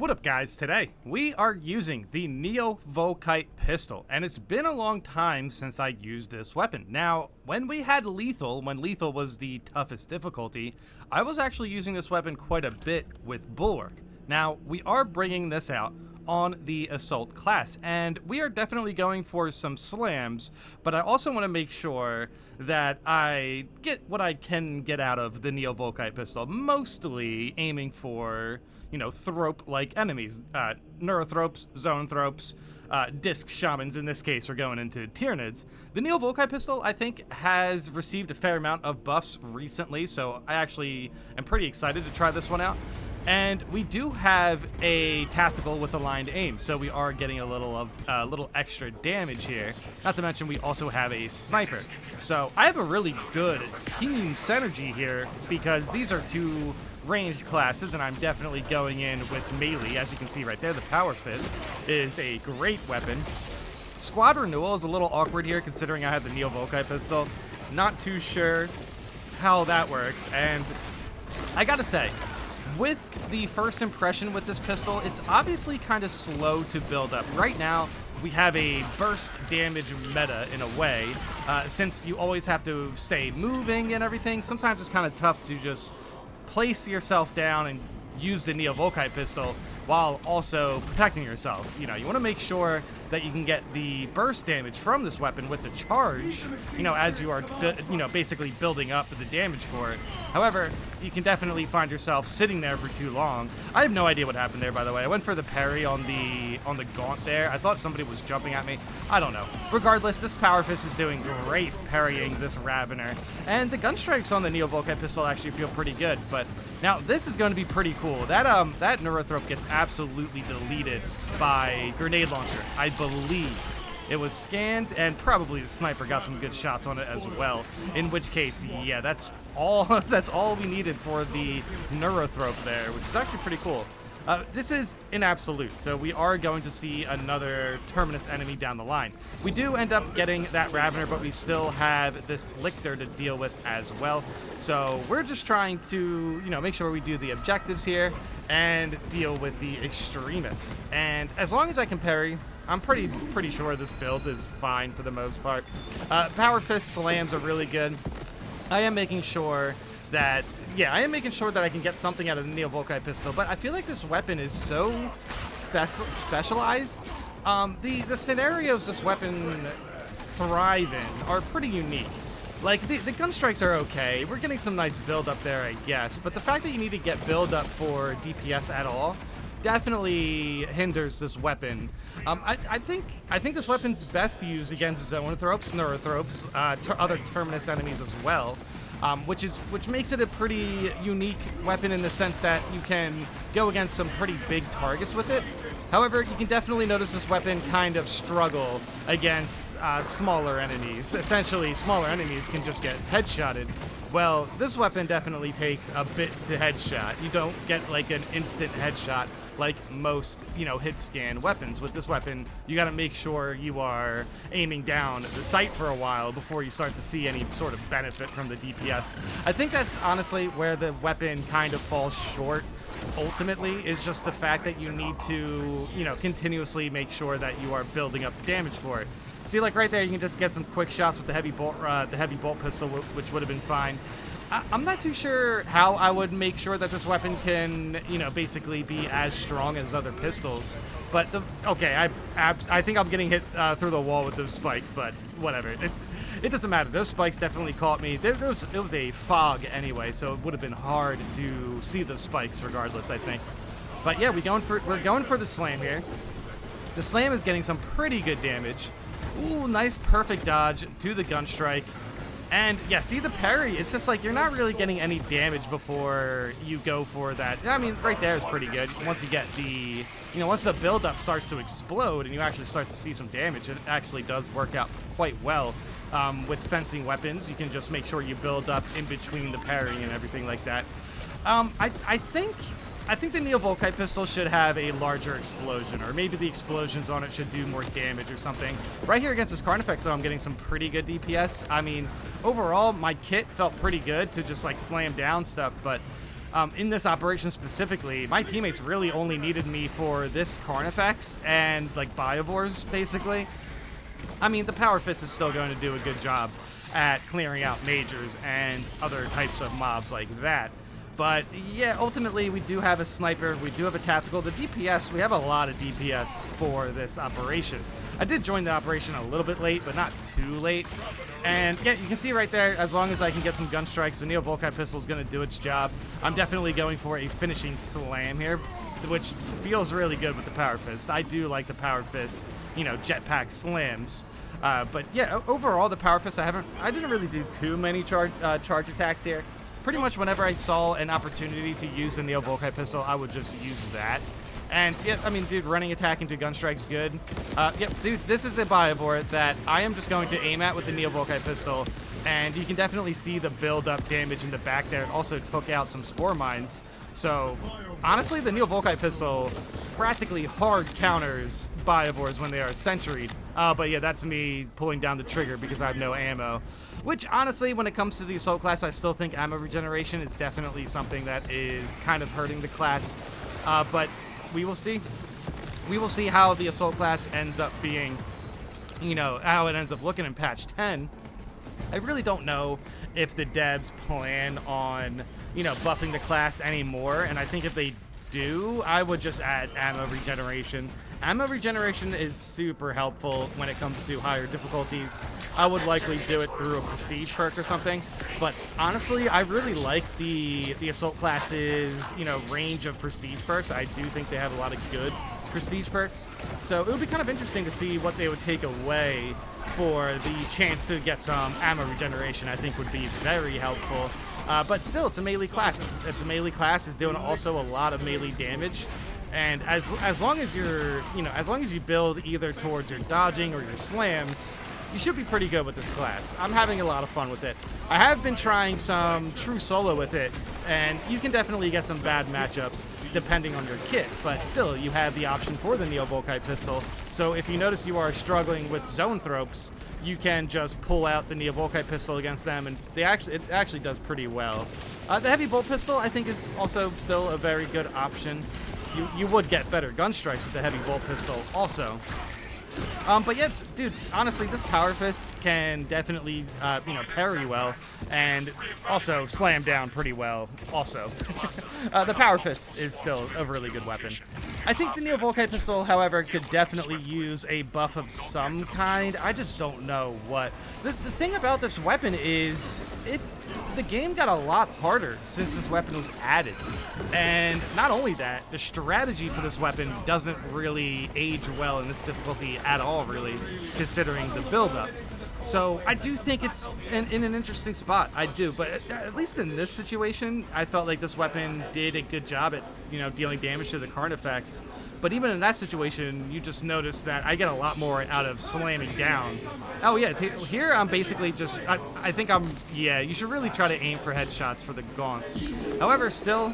What up, guys? Today we are using the Volkite pistol, and it's been a long time since I used this weapon. Now, when we had lethal, when lethal was the toughest difficulty, I was actually using this weapon quite a bit with bulwark. Now, we are bringing this out on the assault class, and we are definitely going for some slams, but I also want to make sure that I get what I can get out of the Volkite pistol, mostly aiming for, you know, thrope-like enemies, neurothropes, zoanthropes, disc shamans in this case are going into Tyranids. The Volkite pistol, I think, has received a fair amount of buffs recently, so I actually am pretty excited to try this one out. And we do have a tactical with aligned aim, so we are getting a little extra damage here. Not to mention we also have a sniper. So I have a really good team synergy here because these are two ranged classes, and I'm definitely going in with melee. As you can see right there, the Power Fist is a great weapon. Squad renewal is a little awkward here considering I have the Volkite pistol. Not too sure how that works, and I gotta say, with the first impression with this pistol, it's obviously kind of slow to build up. Right now, we have a burst damage meta in a way. Since you always have to stay moving and everything, sometimes it's kind of tough to just place yourself down and use the Volkite pistol while also protecting yourself. You know, you want to make sure that you can get the burst damage from this weapon with the charge, you know, as you are, basically building up the damage for it. However, you can definitely find yourself sitting there for too long. I have no idea what happened there, by the way. I went for the parry on the gaunt there. I thought somebody was jumping at me. I don't know. Regardless, this Power Fist is doing great parrying this Ravener. And the gun strikes on the Volkite pistol actually feel pretty good, but now this is going to be pretty cool. That Neurothrope gets absolutely deleted by Grenade Launcher, I believe. It was scanned, and probably the sniper got some good shots on it as well. In which case, yeah, that's all we needed for the Neurothrope there, which is actually pretty cool. This is an absolute, so we are going to see another Terminus enemy down the line. We do end up getting that Ravener, but we still have this Lictor to deal with as well. So we're just trying to, you know, make sure we do the objectives here and deal with the extremists. And as long as I can parry, I'm pretty sure this build is fine for the most part. Power Fist slams are really good. I am making sure that I can get something out of the Volkite pistol, but I feel like this weapon is so specialized. The scenarios this weapon thrive in are pretty unique. Like, the gun strikes are okay. We're getting some nice build up there, I guess, but the fact that you need to get build up for DPS at all definitely hinders this weapon. I think this weapon's best to use against Zoanthropes, Neurothropes, other Terminus enemies as well. Which makes it a pretty unique weapon in the sense that you can go against some pretty big targets with it. However, you can definitely notice this weapon kind of struggle against smaller enemies. Essentially, smaller enemies can just get headshotted. Well, this weapon definitely takes a bit to headshot. You don't get like an instant headshot like most, you know, hit scan weapons. With this weapon, you got to make sure you are aiming down the sight for a while before you start to see any sort of benefit from the DPS. I think that's honestly where the weapon kind of falls short ultimately, is just the fact that you need to, you know, continuously make sure that you are building up the damage for it. See, like right there, you can just get some quick shots with the heavy bolt pistol, which would have been fine. I'm not too sure how I would make sure that this weapon can, you know, basically be as strong as other pistols. But okay, I think I'm getting hit through the wall with those spikes, but whatever. It doesn't matter. Those spikes definitely caught me. It was a fog anyway, so it would have been hard to see those spikes regardless, I think. But yeah, we're going for the slam here. The slam is getting some pretty good damage. Ooh, nice perfect dodge to the gun strike. And yeah, see the parry, it's just like you're not really getting any damage before you go for that. I mean, right there is pretty good. Once you get the, you know, once the buildup starts to explode and you actually start to see some damage, it actually does work out quite well. With fencing weapons, you can just make sure you build up in between the parrying and everything like that. I think the Volkite pistol should have a larger explosion, or maybe the explosions on it should do more damage or something. Right here against this Carnifex, though, I'm getting some pretty good DPS. I mean, overall, my kit felt pretty good to just, like, slam down stuff, but In this operation specifically, my teammates really only needed me for this Carnifex and like Biovores, basically. I mean, the Power Fist is still going to do a good job at clearing out majors and other types of mobs like that. But yeah, ultimately we do have a sniper, we do have a tactical. The DPS, we have a lot of DPS for this operation. I did join the operation a little bit late, but not too late. And yeah, you can see right there, as long as I can get some gun strikes, the Neo Volkite pistol is going to do its job. I'm definitely going for a finishing slam here, which feels really good with the Power Fist. I do like the Power Fist, you know, jetpack slams. But yeah, overall the Power Fist, I didn't really do too many charge attacks here. Pretty much whenever I saw an opportunity to use the Neo Volkite pistol, I would just use that. And yeah, I mean, dude, running attack into gun strike's good. Yep, dude, this is a Biovore that I am just going to aim at with the Neo Volkite pistol, and you can definitely see the build-up damage in the back there. It also took out some spore mines. So honestly, the Neo Volkite pistol practically hard counters Biovores when they are sentryed. But yeah, that's me pulling down the trigger because I have no ammo. Which, honestly, when it comes to the Assault class, I still think ammo regeneration is definitely something that is kind of hurting the class. But we will see. We will see how the Assault class ends up being, you know, how it ends up looking in patch 10. I really don't know if the devs plan on, you know, buffing the class anymore. And I think if they do, I would just add ammo regeneration. Ammo regeneration is super helpful when it comes to higher difficulties. I would likely do it through a prestige perk or something, but honestly, I really like the Assault class's, you know, range of prestige perks. I do think they have a lot of good prestige perks, so it would be kind of interesting to see what they would take away for the chance to get some ammo regeneration. I think would be very helpful. But still, it's a melee class. The melee class is doing also a lot of melee damage. And as long as you're, you know, as long as you build either towards your dodging or your slams, you should be pretty good with this class. I'm having a lot of fun with it. I have been trying some true solo with it, and you can definitely get some bad matchups depending on your kit, but still, you have the option for the Neo Volkite pistol. So if you notice you are struggling with zone thropes, you can just pull out the Neo Volkite pistol against them, and it actually does pretty well. The heavy bolt pistol, I think, is also still a very good option. You would get better gun strikes with the heavy bolt pistol also. But yeah, dude, honestly, this Power Fist can definitely, you know, parry well, and also slam down pretty well also. The Power Fist is still a really good weapon. I think the Neo Volkite pistol, however, could definitely use a buff of some kind. I just don't know what. The thing about this weapon is, the game got a lot harder since this weapon was added. And not only that, the strategy for this weapon doesn't really age well in this difficulty at all, really, considering the build-up. So I do think it's in an interesting spot. I do, but at least in this situation, I felt like this weapon did a good job at, you know, dealing damage to the Carnifex. But even in that situation, you just notice that I get a lot more out of slamming down. Oh yeah, here I'm basically just, I think yeah, you should really try to aim for headshots for the Gaunts. However, still,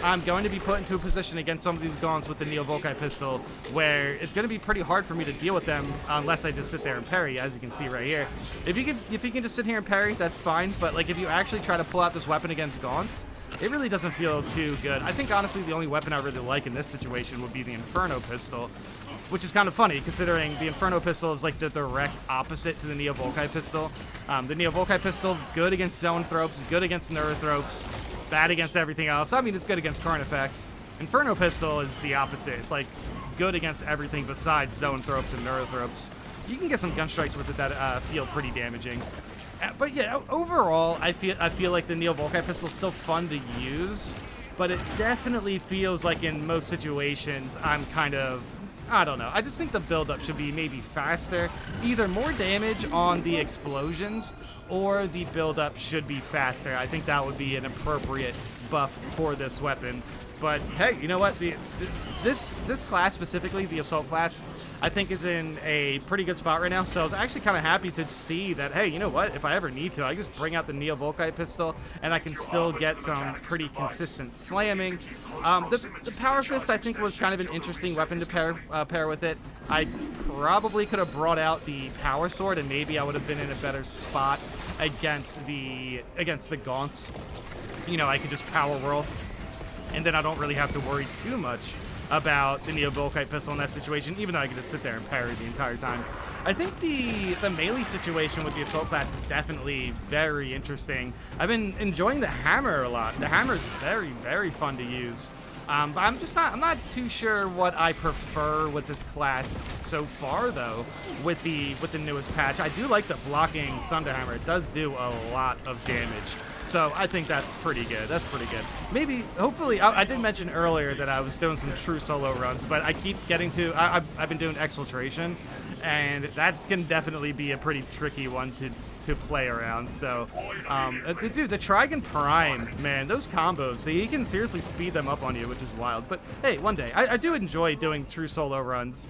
I'm going to be put into a position against some of these Gaunts with the Neo Volkite pistol where it's going to be pretty hard for me to deal with them unless I just sit there and parry, as you can see right here. If you can just sit here and parry, that's fine, but like if you actually try to pull out this weapon against Gaunts, it really doesn't feel too good. I think, honestly, the only weapon I really like in this situation would be the Inferno pistol, which is kind of funny, considering the Inferno pistol is like the direct opposite to the Neo Volkite pistol. The Neo Volkite pistol, good against zone thropes, good against neurothropes, bad against everything else. I mean, it's good against Carnifex. Inferno pistol is the opposite. It's like good against everything besides zone thropes and neurothropes. You can get some gun strikes with it that feel pretty damaging. But yeah, overall, I feel like the Neo Volkite pistol is still fun to use, but it definitely feels like in most situations I'm kind of, I don't know. I just think the build-up should be maybe faster. Either more damage on the explosions, or the build-up should be faster. I think that would be an appropriate buff for this weapon. But hey, you know what? This class specifically, the Assault class, I think is in a pretty good spot right now. So I was actually kind of happy to see that, hey, you know what? If I ever need to, I just bring out the Neo Volkite pistol, and I can still get some pretty consistent slamming. The Power Fist, I think, was kind of an interesting weapon to pair with it. I probably could have brought out the Power Sword, and maybe I would have been in a better spot against the Gaunts. I could just power whirl, and then I don't really have to worry too much about the Neo Volkite pistol in that situation, even though I could just sit there and parry the entire time. I think the melee situation with the assault class is definitely very interesting. I've been enjoying the hammer a lot. The hammer is very, very fun to use. But I'm not too sure what I prefer with this class so far, though, with the newest patch. I do like the blocking Thunder Hammer. It does do a lot of damage. So I think that's pretty good. That's pretty good. Maybe, hopefully, I did mention earlier that I was doing some true solo runs, but I keep getting to, I've been doing Exfiltration, and that can definitely be a pretty tricky one to play around. So, dude, the Trigon Prime, man, those combos, you can seriously speed them up on you, which is wild. But hey, one day, I do enjoy doing true solo runs.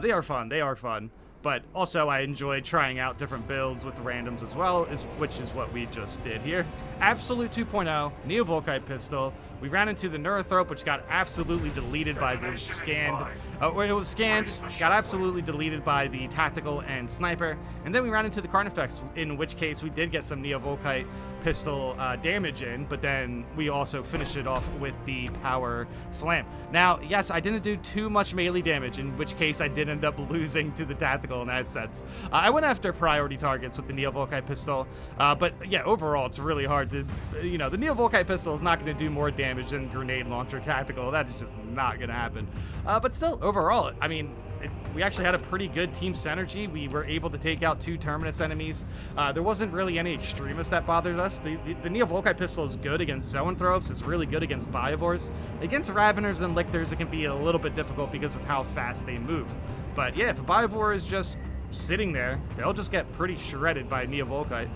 They are fun. They are fun. But also, I enjoy trying out different builds with randoms as well, which is what we just did here. Absolute 2.0, Neo Volkite pistol. We ran into the Neurothrope, which got absolutely deleted by the scanned. It was scanned, got absolutely deleted by the tactical and sniper, and then we ran into the Carnifex, in which case we did get some Neo Volkite pistol damage in, but then we also finished it off with the power slam. Now, yes, I didn't do too much melee damage, in which case I did end up losing to the tactical in that sense. I went after priority targets with the Neo Volkite pistol, but yeah, overall it's really hard to, the Neo Volkite pistol is not going to do more damage than grenade launcher tactical. That is just not going to happen. But still, overall, I mean, we actually had a pretty good team synergy. We were able to take out 2 Terminus enemies. There wasn't really any extremists that bothers us. The Neo Volkite pistol is good against Zoanthropes. It's really good against Biovores. Against Raveners and Lictors, it can be a little bit difficult because of how fast they move. But yeah, if a Biovore is just sitting there, they'll just get pretty shredded by Neo Volkite.